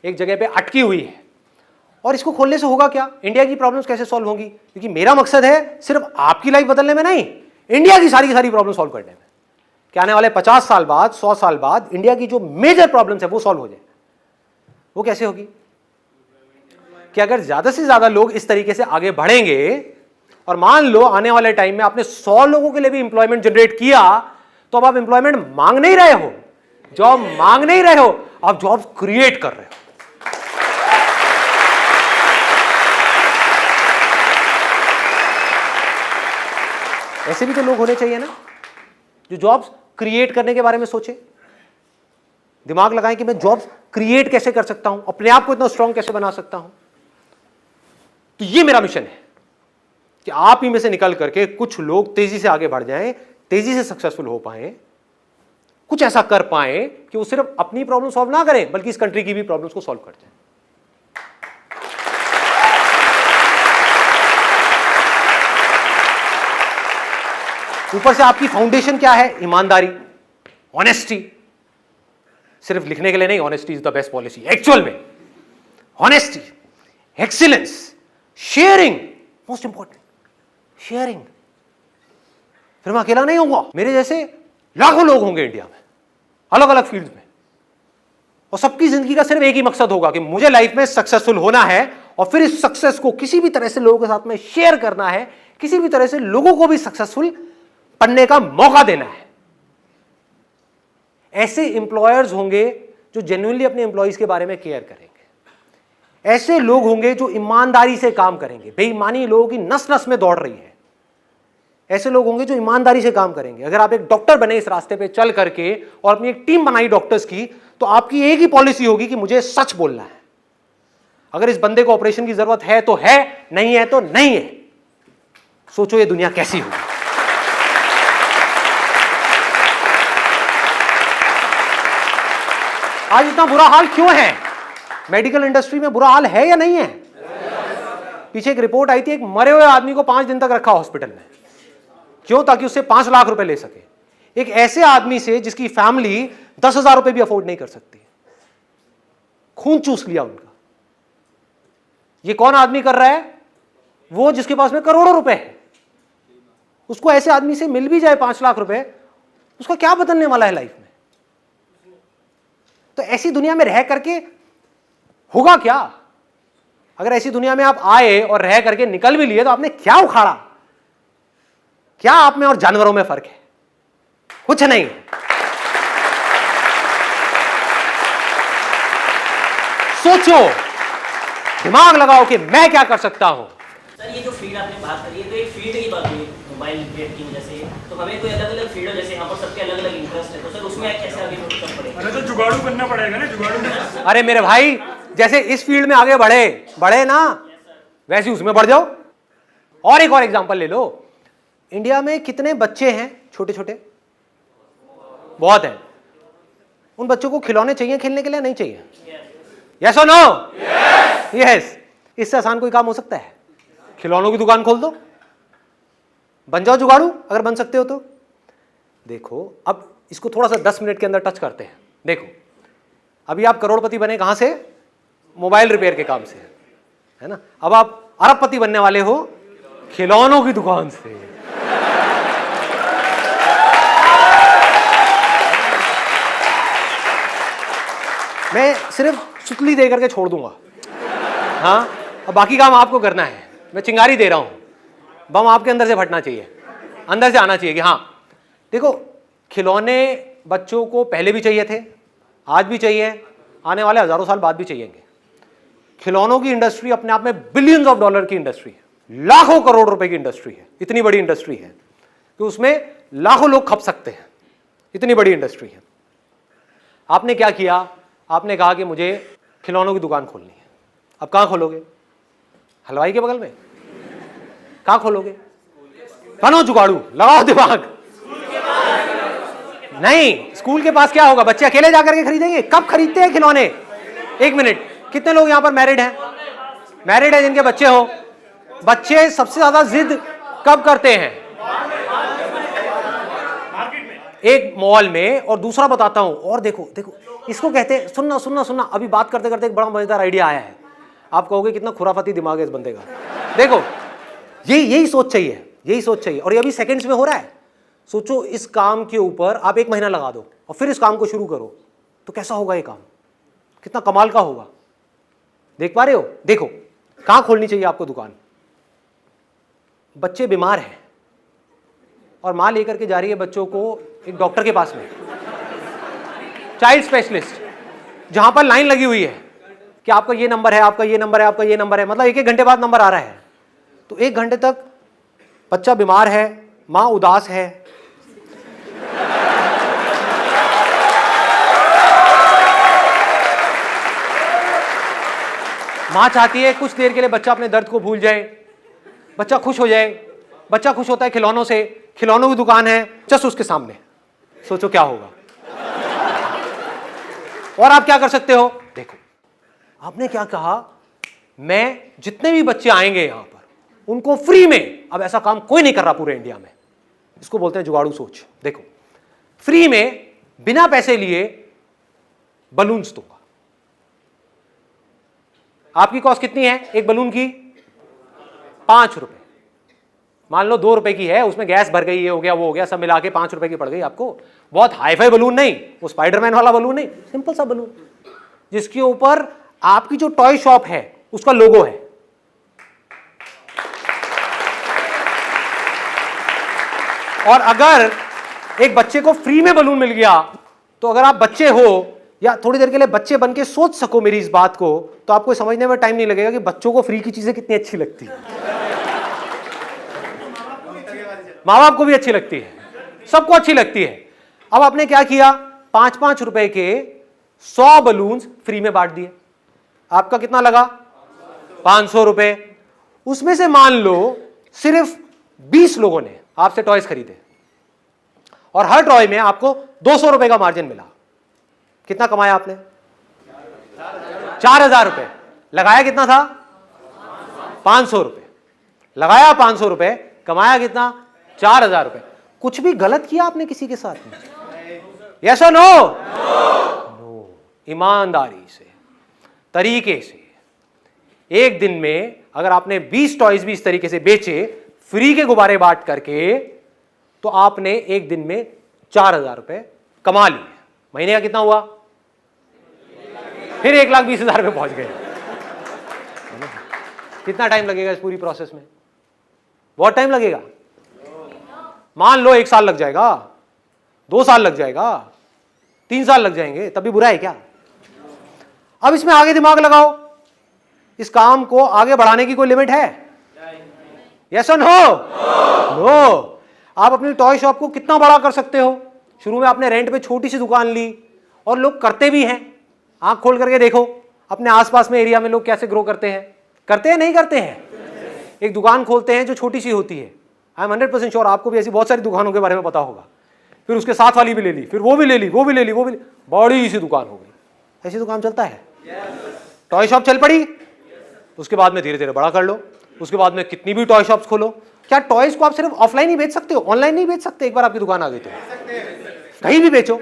एक जगह पे अटकी हुई है, और इसको खोलने से होगा क्या? इंडिया की प्रॉब्लम्स कैसे सॉल्व होंगी? क्योंकि मेरा मकसद है सिर्फ आपकी लाइफ बदलने में नहीं, इंडिया की सारी प्रॉब्लम सॉल्व करने में। क्या आने वाले 50 साल बाद, 100 साल बाद इंडिया की जो मेजर प्रॉब्लम्स है वो सॉल्व हो जाए। वो कैसे होगी? कि अगर ज्यादा से ज्यादा लोग इस तरीके से आगे बढ़ेंगे, और मान लो आने वाले टाइम में आपने 100 लोगों के लिए भी इंप्लॉयमेंट जनरेट किया, तो अब आप इंप्लॉयमेंट मांग नहीं रहे हो, जॉब मांग नहीं रहे हो, आप जॉब क्रिएट कर रहे हो। ऐसे भी तो लोग होने चाहिए ना, जो जॉब्स क्रिएट करने के बारे में सोचे, दिमाग लगाएं कि मैं जॉब्स क्रिएट कैसे कर सकता हूं, अपने आप को इतना स्ट्रांग कैसे बना सकता हूं। तो ये मेरा मिशन है कि आप ही में से निकल करके कुछ लोग तेजी से आगे बढ़ जाएं, तेजी से सक्सेसफुल हो पाएं, कुछ ऐसा कर पाएं कि वो सिर्फ अपनी प्रॉब्लम सॉल्व ना करें बल्कि इस कंट्री की भी प्रॉब्लम्स को सॉल्व कर जाएं। ऊपर से आपकी फाउंडेशन क्या है? ईमानदारी, ऑनेस्टी। सिर्फ लिखने के लिए नहीं, honesty is the best policy. Actual में honesty, excellence, sharing, most important, sharing. फिर मैं अकेला नहीं होऊंगा, मेरे जैसे लाखों लोग होंगे इंडिया में, अलग अलग फील्ड में, और सबकी जिंदगी का सिर्फ एक ही मकसद होगा कि मुझे लाइफ में सक्सेसफुल होना है, और फिर इस सक्सेस को किसी भी तरह से लोगों के साथ में शेयर करना है, किसी भी तरह से लोगों को भी सक्सेसफुल बनने का मौका देना है। ऐसे एम्प्लॉयर्स होंगे जो जेन्युइनली अपने एम्प्लॉयज के बारे में केयर करेंगे। ऐसे लोग होंगे जो ईमानदारी से काम करेंगे। बेईमानी लोगों की नस नस में दौड़ रही है। ऐसे लोग होंगे जो ईमानदारी से काम करेंगे। अगर आप एक डॉक्टर बने इस रास्ते पे चल करके और अपनी एक टीम बनाई डॉक्टर्स की, तो आपकी एक ही पॉलिसी होगी कि मुझे सच बोलना है। अगर इस बंदे को ऑपरेशन की जरूरत है तो है, नहीं है तो नहीं है। सोचो ये दुनिया कैसी होगी। आज इतना बुरा हाल क्यों है? मेडिकल इंडस्ट्री में बुरा हाल है या नहीं है? पीछे एक रिपोर्ट आई थी, एक मरे हुए आदमी को 5 दिन तक रखा हॉस्पिटल में। क्यों? ताकि उससे 5 लाख रुपए ले सके। एक ऐसे आदमी से जिसकी फैमिली 10,000 रुपए भी अफोर्ड नहीं कर सकती। खून चूस लिया उनका। ये कौन आदमी कर रहा है? वो जिसके पास में करोड़ों रुपए है। उसको ऐसे आदमी से मिल भी जाए 5 लाख रुपए, उसका क्या बदलने वाला है लाइफ में? तो ऐसी दुनिया में रह करके होगा क्या? अगर ऐसी दुनिया में आप आए और रह करके निकल भी लिए तो आपने क्या उखाड़ा? क्या आप में और जानवरों में फर्क है? कुछ नहीं है। सोचो, दिमाग लगाओ कि मैं क्या कर सकता हूं। सर ये जो फील्ड आपने बात करी है, तो एक फील्ड की बात हुई मोबाइल रिपेयर की वजह से, तो हमें कोई अलग अलग फील्ड हो, जैसे यहाँ पर सबके अलग अलग इंटरेस्ट है, तो सर उसमें कैसे आगे बढ़ पड़ेगा? अरे तो जुगाड़ू बनना पड़ेगा ना, जुगाड़ू। अरे मेरे भाई, जैसे इस फील्ड में आगे बढ़े ना, वैसे उसमें बढ़ जाओ। और एक और एग्जांपल ले लो। इंडिया में कितने बच्चे हैं छोटे छोटे? बहुत हैं। उन बच्चों को खिलौने चाहिए खेलने के लिए? नहीं चाहिए? यस और नो? यस। इससे आसान कोई काम हो सकता है? खिलौनों की दुकान खोल दो, बन जाओ जुगाड़ू, अगर बन सकते हो तो। देखो, अब इसको थोड़ा सा 10 मिनट के अंदर टच करते हैं। देखो, अभी आप करोड़पति बने कहां से? मोबाइल रिपेयर के काम से, है ना? अब आप अरबपति बनने वाले हो खिलौनों की दुकान से। मैं सिर्फ सुतली दे करके छोड़ दूंगा। हाँ, अब बाकी काम आपको करना है। मैं चिंगारी दे रहा हूँ, बम आपके अंदर से फटना चाहिए, अंदर से आना चाहिए कि हाँ। देखो, खिलौने बच्चों को पहले भी चाहिए थे, आज भी चाहिए, आने वाले हजारों साल बाद भी चाहिएंगे। खिलौनों की इंडस्ट्री अपने आप में बिलियंस ऑफ डॉलर की इंडस्ट्री है, लाखों करोड़ रुपए की इंडस्ट्री है। इतनी बड़ी इंडस्ट्री है कि उसमें लाखों लोग खप सकते हैं, इतनी बड़ी इंडस्ट्री है। आपने क्या किया? आपने कहा कि मुझे खिलौनों की दुकान खोलनी है। अब कहाँ खोलोगे? हलवाई के बगल में? कहाँ खोलोगे? बनो जुगाड़ू, लगाओ दिमाग। नहीं, स्कूल के पास क्या होगा? बच्चे अकेले जाकर के खरीदेंगे? कब खरीदते हैं खिलौने? एक मिनट, कितने लोग यहां पर मैरिड हैं? मैरिड है जिनके बच्चे हो? बच्चे सबसे ज्यादा जिद कब करते हैं? एक मॉल में। और दूसरा बताता हूं, और देखो देखो, इसको कहते हैं, सुनना सुनना सुनना, अभी बात करते करते एक बड़ा मजेदार आइडिया आया है। आप कहोगे कितना खुराफाती दिमाग है इस बंदे का। देखो, यही सोच चाहिए, यही सोच चाहिए, और ये अभी सेकंड्स में हो रहा है। सोचो, इस काम के ऊपर आप 1 महीना लगा दो और फिर इस काम को शुरू करो, तो कैसा होगा ये काम? कितना कमाल का होगा। देख पा रहे हो? देखो, कहां खोलनी चाहिए आपको दुकान? बच्चे बीमार हैं और मां लेकर के जा रही है बच्चों को एक डॉक्टर के पास में, चाइल्ड स्पेशलिस्ट, जहां पर लाइन लगी हुई है कि आपका ये नंबर है, आपका ये नंबर है, आपका ये नंबर है, मतलब 1-1 घंटे बाद नंबर आ रहा है। तो 1 घंटे तक बच्चा बीमार है, मां उदास है, मां चाहती है कुछ देर के लिए बच्चा अपने दर्द को भूल जाए, बच्चा खुश हो जाए। बच्चा खुश होता है खिलौनों से, खिलौनों की दुकान है जस्ट उसके सामने। सोचो क्या होगा। और आप क्या कर सकते हो? देखो, आपने क्या कहा, मैं जितने भी बच्चे आएंगे यहां पर उनको फ्री में, अब ऐसा काम कोई नहीं कर रहा पूरे इंडिया में, इसको बोलते हैं जुगाड़ू सोच। देखो, फ्री में बिना पैसे लिए बलून्स दूंगा। आपकी कॉस्ट कितनी है एक बलून की? 5 रुपए। मान लो 2 रुपए की है, उसमें गैस भर गई, ये हो गया, वो हो गया, सब मिला के 5 रुपए की पड़ गई आपको। बहुत हाईफाई बलून नहीं, वो स्पाइडरमैन वाला बलून नहीं, सिंपल सा बलून जिसके ऊपर आपकी जो टॉय शॉप है उसका लोगो है। और अगर एक बच्चे को फ्री में बलून मिल गया, तो अगर आप बच्चे हो या थोड़ी देर के लिए बच्चे बन के सोच सको मेरी इस बात को, तो आपको समझने में टाइम नहीं लगेगा कि बच्चों को फ्री की चीजें कितनी अच्छी लगती है। माँ बाप को भी अच्छी लगती है, सबको अच्छी लगती है। अब आपने क्या किया? 5-5 रुपए के 100 बलून्स फ्री में बांट दिए। आपका कितना लगा? 500 रुपए। उसमें से मान लो सिर्फ 20 लोगों ने आपसे टॉयज खरीदे और हर टॉय में आपको 200 रुपए का मार्जिन मिला। कितना कमाया आपने? 4000 रुपए। लगाया कितना था? 500 रुपए। लगाया 500 रुपए, कमाया कितना? 4000 रुपए। कुछ भी गलत किया आपने किसी के साथ में? यस और नो? नो। ईमानदारी से, तरीके से, एक दिन में अगर आपने 20 टॉयज भी इस तरीके से बेचे, फ्री के गुब्बारे बांट करके, तो आपने एक दिन में 4000 रुपए कमा लिए। महीने का कितना हुआ? फिर 1,20,000 पे पहुंच गए। कितना टाइम लगेगा इस पूरी प्रोसेस में? बहुत टाइम लगेगा। मान लो 1 साल लग जाएगा, 2 साल लग जाएगा, 3 साल लग जाएंगे, तब भी बुरा है क्या? अब इसमें आगे दिमाग लगाओ, इस काम को आगे बढ़ाने की कोई लिमिट है? यस और नो? नो। आप अपनी टॉय शॉप को कितना बड़ा कर सकते हो? शुरू में आपने रेंट पे छोटी सी दुकान ली, और लोग करते भी हैं। आंख खोल करके देखो अपने आसपास में एरिया में लोग कैसे ग्रो करते हैं। करते हैं नहीं करते हैं? एक दुकान खोलते हैं जो छोटी सी होती है। आई एम 100% श्योर आपको भी ऐसी बहुत सारी दुकानों के बारे में पता होगा। फिर उसके साथ वाली भी ले ली, फिर वो भी ले ली, वो भी ले ली, वो भी बड़ी सी दुकान हो गई। ऐसी दुकान चलता है? टॉय शॉप चल पड़ी, उसके बाद में धीरे धीरे बड़ा कर लो, उसके बाद में कितनी भी टॉय शॉप्स खोलो। क्या टॉयज को आप सिर्फ ऑफलाइन ही बेच सकते हो? ऑनलाइन नहीं बेच सकते? एक बार आपकी दुकान आ गई तो कहीं भी बेचो।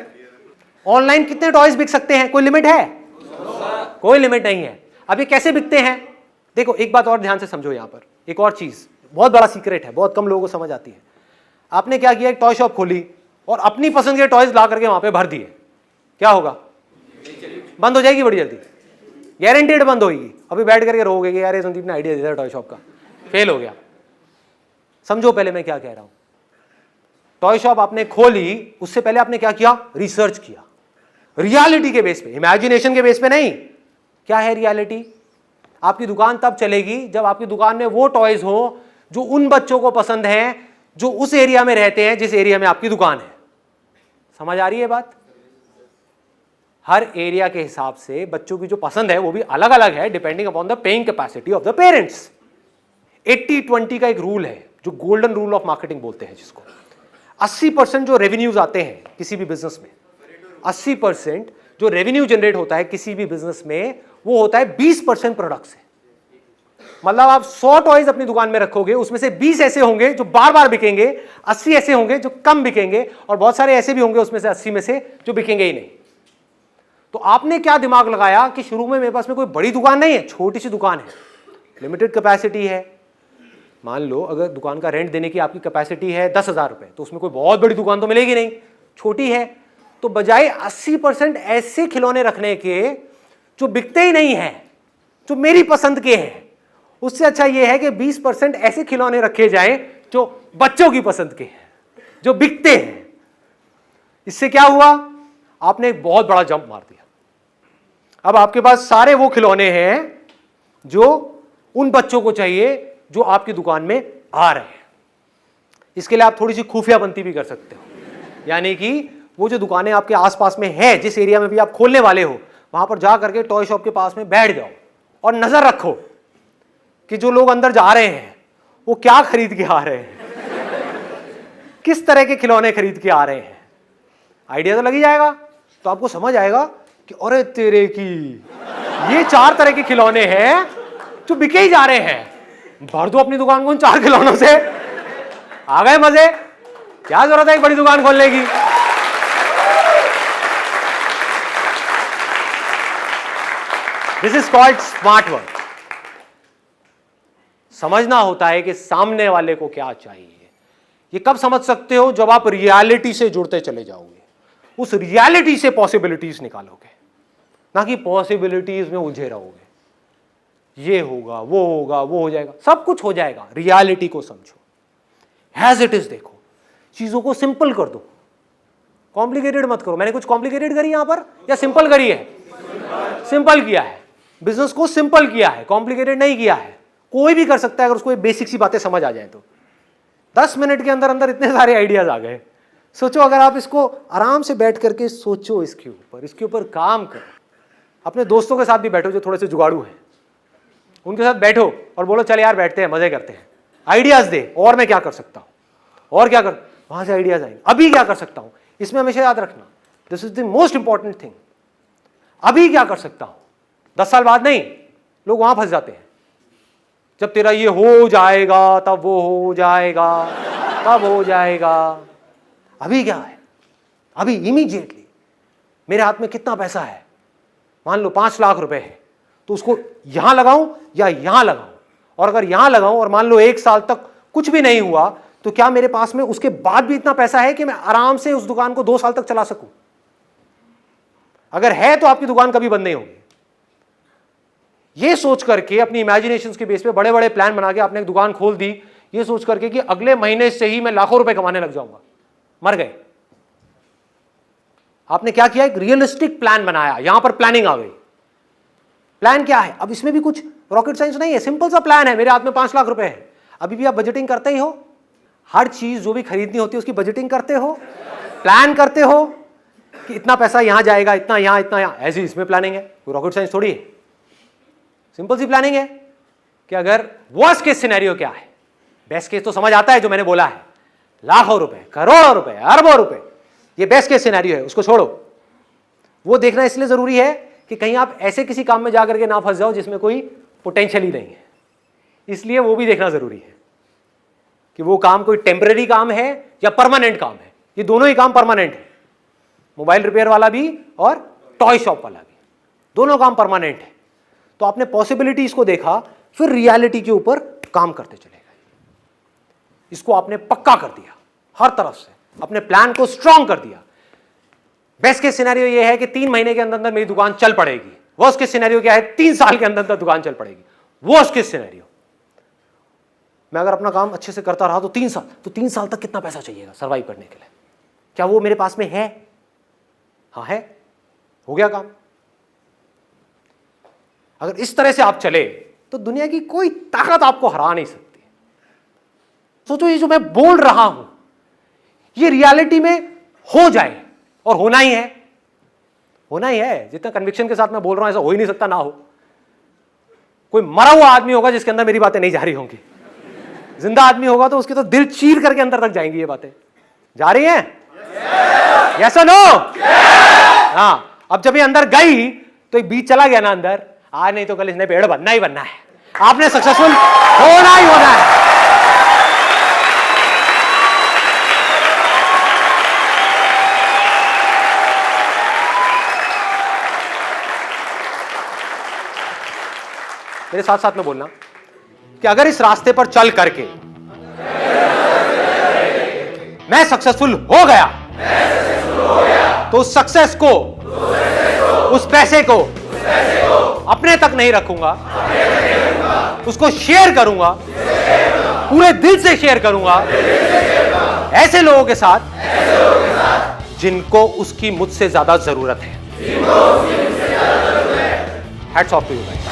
ऑनलाइन कितने टॉयज बिक सकते हैं? कोई लिमिट है? कोई लिमिट नहीं है। अब ये कैसे बिकते हैं? देखो, एक बात और ध्यान से समझो। यहां पर एक और चीज, बहुत बड़ा सीक्रेट है, बहुत कम लोगों को समझ आती है। आपने क्या किया? एक टॉय शॉप खोली और अपनी पसंद के टॉयज ला करके वहां पे भर दिए। क्या होगा? बंद हो जाएगी बड़ी जल्दी, गारंटेड बंद होगी। अभी बैठ करके रोगे कि यार ये संदीप ने आइडिया दिया था टॉय शॉप का, फेल हो गया। समझो पहले मैं क्या कह रहा हूं। टॉय शॉप आपने खोली, उससे पहले आपने क्या किया? रिसर्च किया, रियलिटी के बेस पे, इमेजिनेशन के बेस पे नहीं। क्या है रियलिटी? आपकी दुकान तब चलेगी जब आपकी दुकान में वो टॉयज हो जो उन बच्चों को पसंद हैं जो उस एरिया में रहते हैं जिस एरिया में आपकी दुकान है। समझ आ रही है बात? हर एरिया के हिसाब से बच्चों की जो पसंद है वो भी अलग अलग है, depending upon the paying capacity of the parents. 80-20 का एक रूल है जो गोल्डन रूल ऑफ मार्केटिंग बोलते हैं, जिसको 80% जो रेवेन्यूज आते हैं किसी भी बिजनेस में, 80% जो रेवेन्यू जनरेट होता है किसी भी बिजनेस में, वो होता है 20% प्रोडक्ट से। मतलब आप 100 टॉयज अपनी दुकान में रखोगे, उसमें से 20 ऐसे होंगे जो बार बार बिकेंगे, 80 ऐसे होंगे जो कम बिकेंगे, और बहुत सारे ऐसे भी होंगे उसमें से 80 में से जो बिकेंगे ही नहीं। तो आपने क्या दिमाग लगाया कि शुरू में मेरे पास में कोई बड़ी दुकान नहीं है, छोटी सी दुकान है, लिमिटेड कैपेसिटी है। मान लो अगर दुकान का रेंट देने की आपकी कैपेसिटी है 10,000 रुपए, तो उसमें कोई बहुत बड़ी दुकान तो मिलेगी नहीं, छोटी है। तो बजाय 80% ऐसे खिलौने रखने के जो बिकते ही नहीं है, जो मेरी पसंद के हैं, उससे अच्छा यह है कि 20% ऐसे खिलौने रखे जाएं जो बच्चों की पसंद के हैं, जो बिकते हैं। इससे क्या हुआ? आपने एक बहुत बड़ा जंप मार दिया। अब आपके पास सारे वो खिलौने हैं जो उन बच्चों को चाहिए जो आपकी दुकान में आ रहे हैं। इसके लिए आप थोड़ी सी खुफियाबंदी भी कर सकते हो, यानी कि वो जो दुकानें आपके आसपास में है, जिस एरिया में भी आप खोलने वाले हो, वहां पर जा करके टॉय शॉप के पास में बैठ जाओ और नजर रखो कि जो लोग अंदर जा रहे हैं वो क्या खरीद के आ रहे हैं, किस तरह के खिलौने खरीद के आ रहे हैं। आइडिया तो लग ही जाएगा। तो आपको समझ आएगा कि अरे तेरे की, ये 4 तरह के खिलौने हैं जो बिके ही जा रहे हैं, भर दो अपनी दुकान को उन 4 खिलौनों से। आ गए मजे? क्या जरूरत है एक बड़ी दुकान खोलने की? This is called smart work. समझना होता है कि सामने वाले को क्या चाहिए। ये कब समझ सकते हो? जब आप रियलिटी से जुड़ते चले जाओगे, उस रियलिटी से पॉसिबिलिटीज निकालोगे, ना कि पॉसिबिलिटीज में उलझे रहोगे। ये होगा, वो होगा, वो हो जाएगा, सब कुछ हो जाएगा। रियलिटी को समझो, एज इट इज देखो, चीजों को सिंपल कर दो, कॉम्प्लिकेटेड मत करो। मैंने कुछ कॉम्प्लिकेटेड करी यहां पर या सिंपल करी है? सिंपल किया है, बिजनेस को सिंपल किया है, कॉम्प्लिकेटेड नहीं किया है। कोई भी कर सकता है अगर उसको ये बेसिक सी बातें समझ आ जाए तो। 10 मिनट के अंदर अंदर इतने सारे आइडियाज आ गए। सोचो अगर आप इसको आराम से बैठ करके सोचो, इसके ऊपर काम करो। अपने दोस्तों के साथ भी बैठो जो थोड़े से जुगाड़ू हैं, उनके साथ बैठो और बोलो चल यार बैठते हैं, मजे करते हैं, आइडियाज दे, और मैं क्या कर सकता हूं, और क्या कर, वहां से आइडियाज आएंगे। अभी क्या कर सकता हूं, इसमें हमेशा याद रखना, this is the most important thing. अभी क्या कर सकता हूं, 10 साल बाद नहीं। लोग वहां फंस जाते हैं, जब तेरा ये हो जाएगा तब वो हो जाएगा, तब हो जाएगा। अभी क्या है? अभी इमीडिएटली मेरे हाथ में कितना पैसा है, मान लो 5 लाख रुपए है, तो उसको यहां लगाऊं या यहां लगाऊं? और अगर यहां लगाऊं और मान लो 1 साल तक कुछ भी नहीं हुआ, तो क्या मेरे पास में उसके बाद भी इतना पैसा है कि मैं आराम से उस दुकान को 2 साल तक चला सकूं? अगर है तो आपकी दुकान कभी बंद नहीं होगी। ये सोच करके अपनी इमेजिनेशन के बेस पे बड़े बड़े प्लान बना के आपने एक दुकान खोल दी, ये सोच करके कि अगले महीने से ही मैं लाखों रुपए कमाने लग जाऊंगा, मर गए। आपने क्या किया? एक रियलिस्टिक प्लान बनाया, यहां पर प्लानिंग आ गई। प्लान क्या है? अब इसमें भी कुछ रॉकेट साइंस नहीं है, सिंपल सा प्लान है। मेरे हाथ में 5 लाख रुपए है। अभी भी आप बजटिंग करते ही हो, हर चीज जो भी खरीदनी होती है उसकी बजटिंग करते हो, प्लान करते हो कि इतना पैसा यहां जाएगा, इतना यहां, इतना यहां। ऐसी इसमें प्लानिंग है, कोई रॉकेट साइंस थोड़ी है, सिंपल सी प्लानिंग है कि अगर वर्स्ट केस सिनेरियो क्या है, बेस्ट केस तो समझ आता है जो मैंने बोला है, लाखों रुपए, करोड़ों रुपए, अरबों रुपए, ये बेस्ट केस सिनेरियो है, उसको छोड़ो। वो देखना इसलिए जरूरी है कि कहीं आप ऐसे किसी काम में जाकर के ना फंस जाओ जिसमें कोई पोटेंशियल ही नहीं है, इसलिए वो भी देखना जरूरी है कि वो काम कोई टेम्परेरी काम है या परमानेंट काम है। ये दोनों ही काम परमानेंट है, मोबाइल रिपेयर वाला भी और टॉय शॉप वाला भी, दोनों काम परमानेंट है। तो आपने पॉसिबिलिटीज को देखा, फिर रियलिटी के ऊपर काम करते चले गए। इसको आपने पक्का कर दिया, हर तरफ से अपने प्लान को स्ट्रांग कर दिया। बेस्ट केस सिनेरियो ये है कि 3 महीने के अंदर अंदर मेरी दुकान चल पड़ेगी। वर्स्ट केस सिनेरियो क्या है? 3 साल के अंदर अंदर दुकान चल पड़ेगी। वर्स्ट केस सिनेरियो, मैं अगर अपना काम अच्छे से करता रहा तो 3 साल, तो 3 साल तक कितना पैसा चाहिएगा सर्वाइव करने के लिए? क्या वो मेरे पास में है? हाँ है, हो गया काम। अगर इस तरह से आप चले तो दुनिया की कोई ताकत आपको हरा नहीं सकती। सोचो ये जो मैं बोल रहा हूं ये रियलिटी में हो जाए, और होना ही है, होना ही है। जितना कन्विक्शन के साथ मैं बोल रहा हूं ऐसा हो ही नहीं सकता ना हो। कोई मरा हुआ आदमी होगा जिसके अंदर मेरी बातें नहीं जा रही होंगी, जिंदा आदमी होगा तो उसके तो दिल चीर करके अंदर तक जाएंगी ये बातें। जा रही हैं? यस और नो? हाँ, अब जब ये अंदर गई तो एक बीज चला गया ना अंदर, आज नहीं तो कल इसने पेड़ बनना ही बनना है। आपने सक्सेसफुल होना ही होना है। मेरे साथ साथ में बोलना कि अगर इस रास्ते पर चल करके मैं सक्सेसफुल हो गया तो उस सक्सेस को, उस पैसे को अपने तक नहीं रखूंगा, उसको शेयर करूंगा, पूरे दिल से शेयर करूंगा ऐसे लोगों के साथ जिनको उसकी मुझसे ज्यादा जरूरत है। Hats off to you guys.